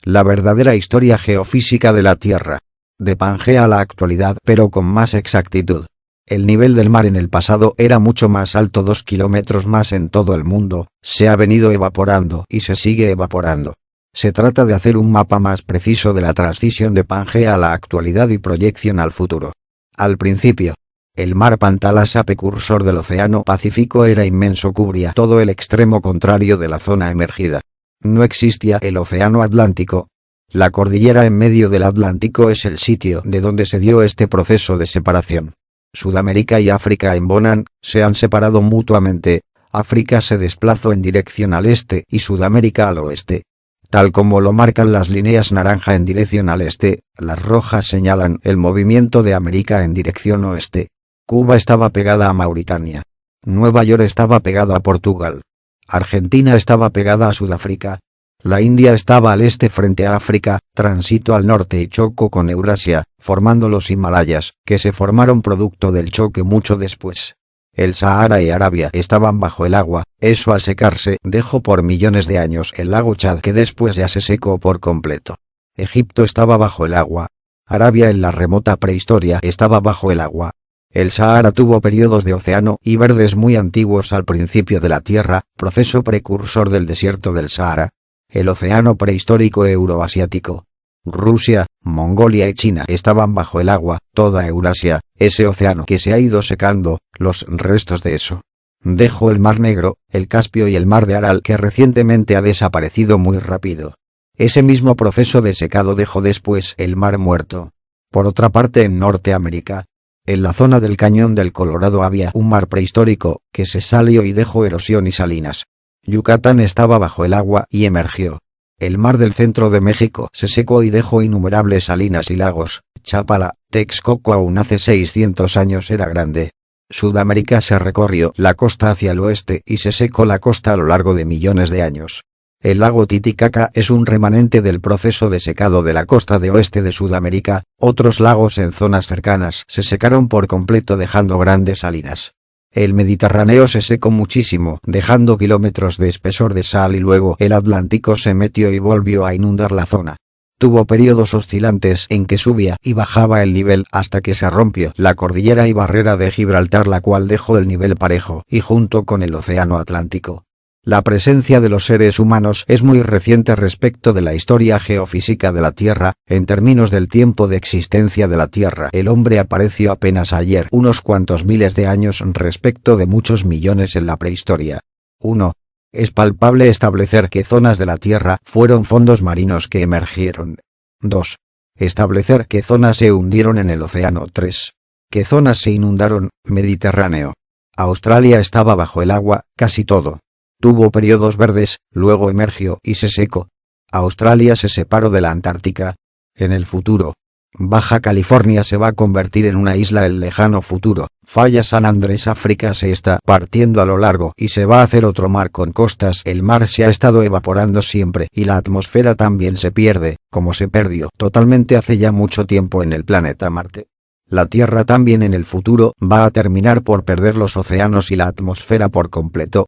La verdadera historia geofísica de la Tierra. De Pangea a la actualidad, pero con más exactitud. El nivel del mar en el pasado era mucho más alto, 2 kilómetros más en todo el mundo, se ha venido evaporando y se sigue evaporando. Se trata de hacer un mapa más preciso de la transición de Pangea a la actualidad y proyección al futuro. Al principio, el mar Pantalasa, precursor del Océano Pacífico, era inmenso, cubría todo el extremo contrario de la zona emergida. No existía el Océano Atlántico. La cordillera en medio del Atlántico es el sitio de donde se dio este proceso de separación. Sudamérica y África embonan, se han separado mutuamente. África se desplazó en dirección al este y Sudamérica al oeste. Tal como lo marcan las líneas naranja en dirección al este, las rojas señalan el movimiento de América en dirección oeste. Cuba estaba pegada a Mauritania. Nueva York estaba pegada a Portugal. Argentina estaba pegada a Sudáfrica. La India estaba al este frente a África, transitó al norte y chocó con Eurasia, formando los Himalayas, que se formaron producto del choque mucho después. El Sahara y Arabia estaban bajo el agua, eso al secarse dejó por millones de años el lago Chad, que después ya se secó por completo. Egipto estaba bajo el agua. Arabia en la remota prehistoria estaba bajo el agua. El Sahara tuvo periodos de océano y verdes muy antiguos al principio de la Tierra, proceso precursor del desierto del Sahara. El océano prehistórico euroasiático. Rusia, Mongolia y China estaban bajo el agua, toda Eurasia, ese océano que se ha ido secando, los restos de eso. Dejó el Mar Negro, el Caspio y el Mar de Aral, que recientemente ha desaparecido muy rápido. Ese mismo proceso de secado dejó después el Mar Muerto. Por otra parte, en Norteamérica, en la zona del Cañón del Colorado había un mar prehistórico, que se salió y dejó erosión y salinas. Yucatán estaba bajo el agua y emergió. El mar del centro de México se secó y dejó innumerables salinas y lagos. Chapala, Texcoco aún hace 600 años era grande. Sudamérica se recorrió la costa hacia el oeste y se secó la costa a lo largo de millones de años. El lago Titicaca es un remanente del proceso de secado de la costa de oeste de Sudamérica. Otros lagos en zonas cercanas se secaron por completo dejando grandes salinas. El Mediterráneo se secó muchísimo, dejando kilómetros de espesor de sal, y luego el Atlántico se metió y volvió a inundar la zona. Tuvo periodos oscilantes en que subía y bajaba el nivel hasta que se rompió la cordillera y barrera de Gibraltar, la cual dejó el nivel parejo y junto con el océano Atlántico. La presencia de los seres humanos es muy reciente respecto de la historia geofísica de la Tierra. En términos del tiempo de existencia de la Tierra, el hombre apareció apenas ayer, unos cuantos miles de años respecto de muchos millones en la prehistoria. 1. Es palpable establecer que zonas de la Tierra fueron fondos marinos que emergieron. 2. Establecer qué zonas se hundieron en el océano. 3. ¿Qué zonas se inundaron? Mediterráneo. Australia estaba bajo el agua, casi todo. Tuvo periodos verdes, luego emergió y se secó. Australia se separó de la Antártica. En el futuro, Baja California se va a convertir en una isla. El lejano futuro, Falla San Andrés, África se está partiendo a lo largo y se va a hacer otro mar con costas. El mar se ha estado evaporando siempre y la atmósfera también se pierde, como se perdió totalmente hace ya mucho tiempo en el planeta Marte. La Tierra también en el futuro va a terminar por perder los océanos y la atmósfera por completo.